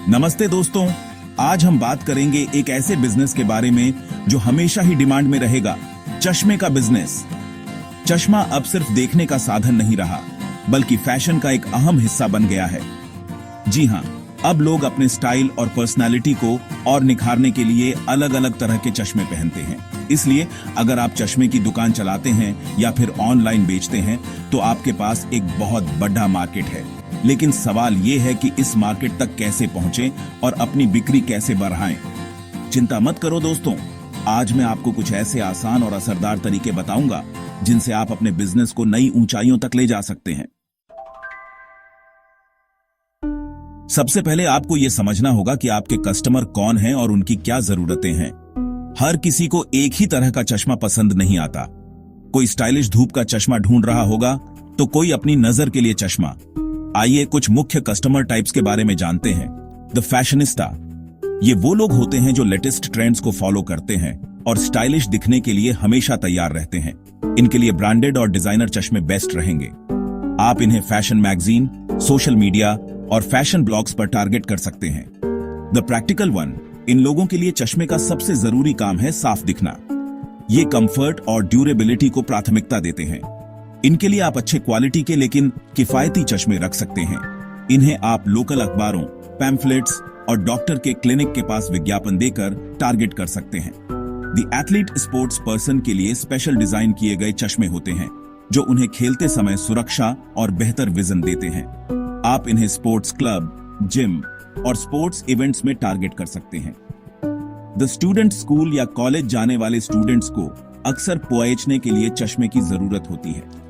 नमस्ते दोस्तों, आज हम बात करेंगे एक ऐसे बिजनेस के बारे में जो हमेशा ही डिमांड में रहेगा, चश्मे का बिजनेस। चश्मा अब सिर्फ देखने का साधन नहीं रहा, बल्कि फैशन का एक अहम हिस्सा बन गया है। जी हां, अब लोग अपने स्टाइल और पर्सनालिटी को और निखारने के लिए अलग अलग तरह के चश्मे पहनते हैं। इसलिए अगर आप चश्मे की दुकान चलाते हैं या फिर ऑनलाइन बेचते हैं, तो आपके पास एक बहुत बड़ा मार्केट है। लेकिन सवाल ये है कि इस मार्केट तक कैसे पहुंचे और अपनी बिक्री कैसे बढ़ाएं। चिंता मत करो दोस्तों, आज मैं आपको कुछ ऐसे आसान और असरदार तरीके बताऊंगा जिनसे आप अपने बिजनेस को नई ऊंचाइयों तक ले जा सकते हैं। सबसे पहले आपको यह समझना होगा कि आपके कस्टमर कौन हैं और उनकी क्या जरूरतें हैं। हर किसी को एक ही तरह का चश्मा पसंद नहीं आता। कोई स्टाइलिश धूप का चश्मा ढूंढ रहा होगा, तो कोई अपनी नजर के लिए चश्मा। आइए कुछ मुख्य कस्टमर टाइप्स के बारे में जानते हैं। द फैशनिस्टा, ये वो लोग होते हैं जो लेटेस्ट ट्रेंड्स को फॉलो करते हैं और स्टाइलिश दिखने के लिए हमेशा तैयार रहते हैं। इनके लिए ब्रांडेड और डिजाइनर चश्मे बेस्ट रहेंगे। आप इन्हें फैशन मैगजीन, सोशल मीडिया और फैशन ब्लॉग्स पर टारगेट कर सकते हैं। द प्रैक्टिकल वन, इन लोगों के लिए चश्मे का सबसे जरूरी काम है साफ दिखना। ये कंफर्ट और ड्यूरेबिलिटी को प्राथमिकता देते हैं। इनके लिए आप अच्छे क्वालिटी के लेकिन किफायती चश्मे रख सकते हैं। इन्हें आप लोकल अखबारों, पैम्फलेट्स और डॉक्टर के क्लिनिक के पास विज्ञापन देकर टारगेट कर सकते हैं। द एथलीट स्पोर्ट्स पर्सन के लिए स्पेशल डिजाइन किए गए चश्मे होते हैं जो उन्हें खेलते समय सुरक्षा और बेहतर विजन देते हैं। आप इन्हें स्पोर्ट्स क्लब, जिम और स्पोर्ट्स इवेंट्स में टारगेट कर सकते हैं। द स्टूडेंट, स्कूल या कॉलेज जाने वाले स्टूडेंट्स को अक्सर पहुंचने के लिए चश्मे की जरूरत होती है।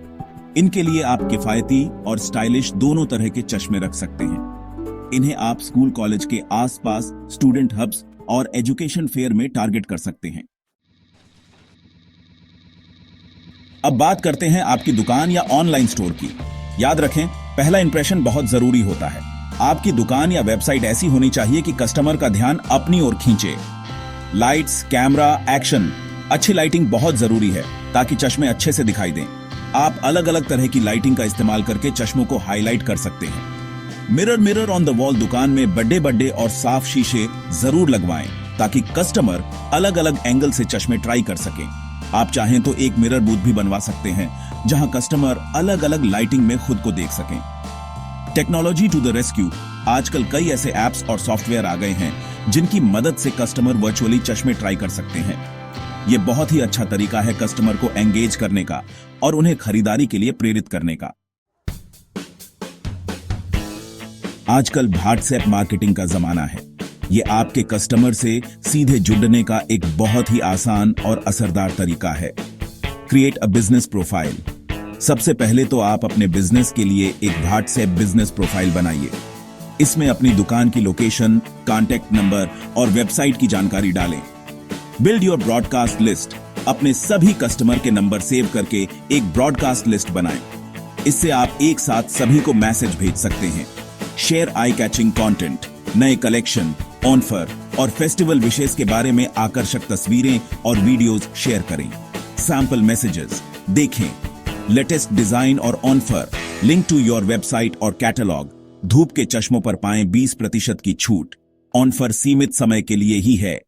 इनके लिए आप किफायती और स्टाइलिश दोनों तरह के चश्मे रख सकते हैं। इन्हें आप स्कूल कॉलेज के आसपास स्टूडेंट हब्स और एजुकेशन फेयर में टारगेट कर सकते हैं। अब बात करते हैं आपकी दुकान या ऑनलाइन स्टोर की। याद रखें, पहला इंप्रेशन बहुत जरूरी होता है। आपकी दुकान या वेबसाइट ऐसी होनी चाहिए कि कस्टमर का ध्यान अपनी ओर खींचे। लाइट्स, कैमरा, एक्शन, अच्छी लाइटिंग बहुत जरूरी है ताकि चश्मे अच्छे से दिखाई दें। आप अलग अलग तरह की लाइटिंग का इस्तेमाल करके चश्मों को हाईलाइट कर सकते हैं। मिरर ऑन द वॉल दुकान में बड़े और साफ शीशे जरूर लगवाएं ताकि कस्टमर अलग अलग एंगल से चश्मे ट्राई कर सकें। आप चाहें तो एक मिरर बूथ भी बनवा सकते हैं जहां कस्टमर अलग अलग लाइटिंग में खुद को देख सकें। टेक्नोलॉजी टू द रेस्क्यू, आजकल कई ऐसे एप्स और सॉफ्टवेयर आ गए हैं जिनकी मदद से कस्टमर वर्चुअली चश्मे ट्राई कर सकते हैं। ये बहुत ही अच्छा तरीका है कस्टमर को एंगेज करने का और उन्हें खरीदारी के लिए प्रेरित करने का। आजकल व्हाट्सएप मार्केटिंग का जमाना है। ये आपके कस्टमर से सीधे जुड़ने का एक बहुत ही आसान और असरदार तरीका है। Create a business profile. सबसे पहले तो आप अपने बिजनेस के लिए एक व्हाट्सएप बिजनेस प्रोफाइल बनाइए। इसमें अपनी दुकान की लोकेशन, कॉन्टैक्ट नंबर और वेबसाइट की जानकारी डालें। Build your broadcast list. अपने सभी कस्टमर के नंबर सेव करके एक ब्रॉडकास्ट लिस्ट बनाएं। इससे आप एक साथ सभी को मैसेज भेज सकते हैं। शेयर आई कैचिंग कंटेंट, नए कलेक्शन, ऑफर और फेस्टिवल विशेष के बारे में आकर्षक तस्वीरें और वीडियोस शेयर करें। सैंपल मैसेजेस देखें। लेटेस्ट डिजाइन और offer, link to your website और कैटलॉग। धूप के चश्मों पर पाएं 20% की छूट। ऑफर सीमित समय के लिए ही है।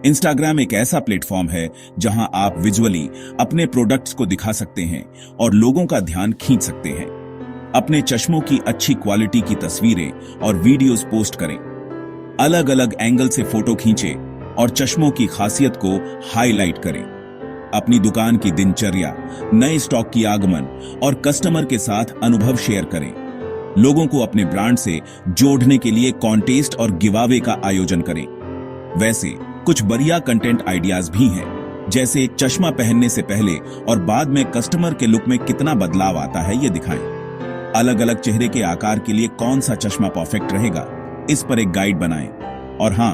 इंस्टाग्राम एक ऐसा प्लेटफॉर्म है जहां आप विजुअली अपने प्रोडक्ट्स को दिखा सकते हैं और लोगों का ध्यान खींच सकते हैं। अपने चश्मों की अच्छी क्वालिटी की तस्वीरें और वीडियोस पोस्ट करें। अलग अलग एंगल से फोटो खींचें और चश्मों की खासियत को हाईलाइट करें। अपनी दुकान की दिनचर्या, नए स्टॉक की आगमन और कस्टमर के साथ अनुभव शेयर करें। लोगों को अपने ब्रांड से जोड़ने के लिए कॉन्टेस्ट और गिवअवे का आयोजन करें। वैसे कुछ बढ़िया कंटेंट आइडियाज भी हैं, जैसे चश्मा पहनने से पहले और बाद में कस्टमर के लुक में कितना बदलाव आता है ये दिखाएं। अलग अलग चेहरे के आकार के लिए कौन सा चश्मा परफेक्ट रहेगा, इस पर एक गाइड बनाएं। और हां,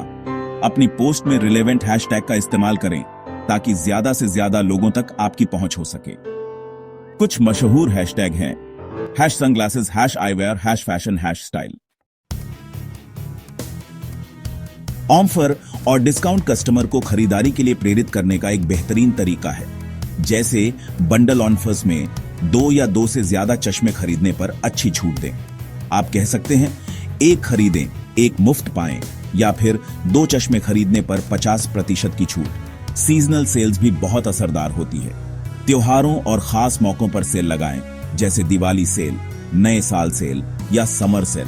अपनी पोस्ट में रिलेवेंट हैशटैग का इस्तेमाल करें ताकि ज्यादा से ज्यादा लोगों तक आपकी पहुंच हो सके। कुछ मशहूर हैशटैग हैं: #sunglasses, #eyewear, #fashion, #style. Offer और डिस्काउंट कस्टमर को खरीदारी के लिए प्रेरित करने का एक बेहतरीन तरीका है। जैसे बंडल ऑफर्स में 2 या 2 से ज्यादा चश्मे खरीदने पर अच्छी छूट दें। आप कह सकते हैं एक खरीदें एक मुफ्त पाएं, या फिर 2 चश्मे खरीदने पर 50% की छूट। सीजनल सेल्स भी बहुत असरदार होती है। त्योहारों और खास मौकों पर सेल लगाएं, जैसे दिवाली सेल, नए साल सेल या समर सेल।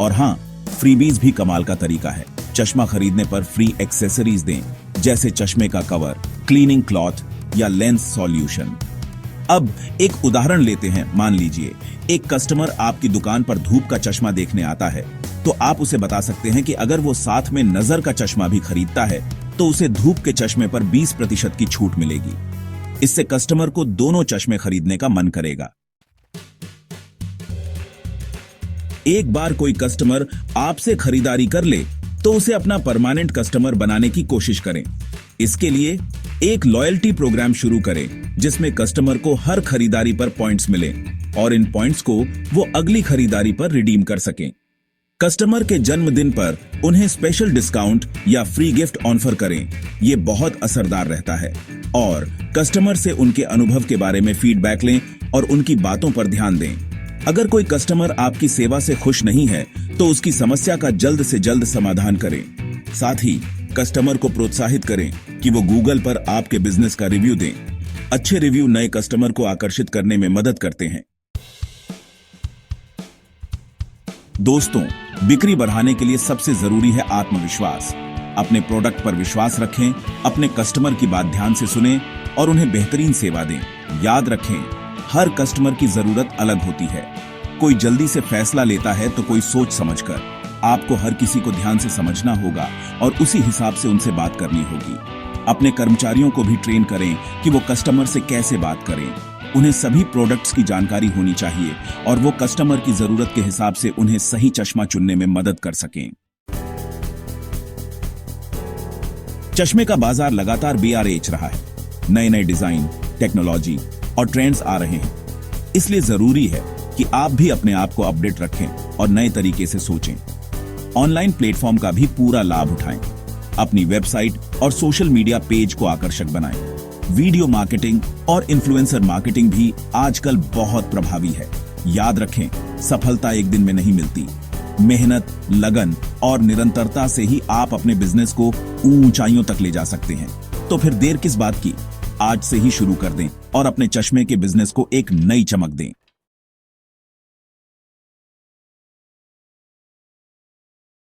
और हाँ, फ्रीबीज भी कमाल का तरीका है। चश्मा खरीदने पर फ्री एक्सेसरीज दें, जैसे चश्मे का कवर, क्लीनिंग क्लॉथ या लेंस सॉल्यूशन। अब एक उदाहरण लेते हैं। मान लीजिए एक कस्टमर आपकी दुकान पर धूप का चश्मा देखने आता है, तो आप उसे बता सकते हैं कि अगर वो साथ में नजर का चश्मा भी खरीदता है तो उसे धूप के चश्मे पर 20% की छूट मिलेगी। इससे कस्टमर को दोनों चश्मे खरीदने का मन करेगा। एक बार कोई कस्टमर आपसे खरीदारी कर ले तो उसे अपना परमानेंट कस्टमर बनाने की कोशिश करें। इसके लिए एक लॉयल्टी प्रोग्राम शुरू करें, जिसमें कस्टमर को हर खरीदारी पर पॉइंट्स मिलें और इन पॉइंट्स को वो अगली खरीदारी पर रिडीम कर सकें। कस्टमर के जन्मदिन पर उन्हें स्पेशल डिस्काउंट या फ्री गिफ्ट ऑफर करें। ये बहुत असरदार रहता है। और कस्टमर से उनके अनुभव के बारे में फीडबैक लें और उनकी बातों पर ध्यान दें। अगर कोई कस्टमर आपकी सेवा से खुश नहीं है तो उसकी समस्या का जल्द से जल्द समाधान करें। साथ ही कस्टमर को प्रोत्साहित करें कि वो गूगल पर आपके बिजनेस का रिव्यू दें। अच्छे रिव्यू नए कस्टमर को आकर्षित करने में मदद करते हैं। दोस्तों, बिक्री बढ़ाने के लिए सबसे जरूरी है आत्मविश्वास। अपने प्रोडक्ट पर विश्वास रखें, अपने कस्टमर की बात ध्यान से सुनें और उन्हें बेहतरीन सेवा दें। याद रखें, हर कस्टमर की जरूरत अलग होती है। कोई जल्दी से फैसला लेता है तो कोई सोच समझकर। आपको हर किसी को ध्यान से समझना होगा और उसी हिसाब से उनसे बात करनी होगी। अपने कर्मचारियों को भी ट्रेन करें कि वो कस्टमर से कैसे बात करें। उन्हें सभी प्रोडक्ट्स की जानकारी होनी चाहिए और वो कस्टमर की जरूरत के हिसाब से उन्हें सही चश्मा चुनने में मदद कर सकें। चश्मे का बाजार लगातार बेआरेच रहा है। नए नए डिजाइन, टेक्नोलॉजी और ट्रेंड्स आ रहे हैं। इसलिए जरूरी है कि आप भी अपने आप को अपडेट रखें और नए तरीके से सोचें। ऑनलाइन प्लेटफॉर्म का भी पूरा लाभ उठाएं। अपनी वेबसाइट और सोशल मीडिया पेज को आकर्षक बनाएं। वीडियो मार्केटिंग और इन्फ्लुएंसर मार्केटिंग भी आजकल बहुत प्रभावी है। याद रखें, सफलता एक दिन में नहीं मिलती। मेहनत, लगन और निरंतरता से ही आप अपने बिजनेस को ऊंचाइयों तक ले जा सकते हैं। तो फिर देर किस बात की? आज से ही शुरू कर दें और अपने चश्मे के बिजनेस को एक नई चमक दें।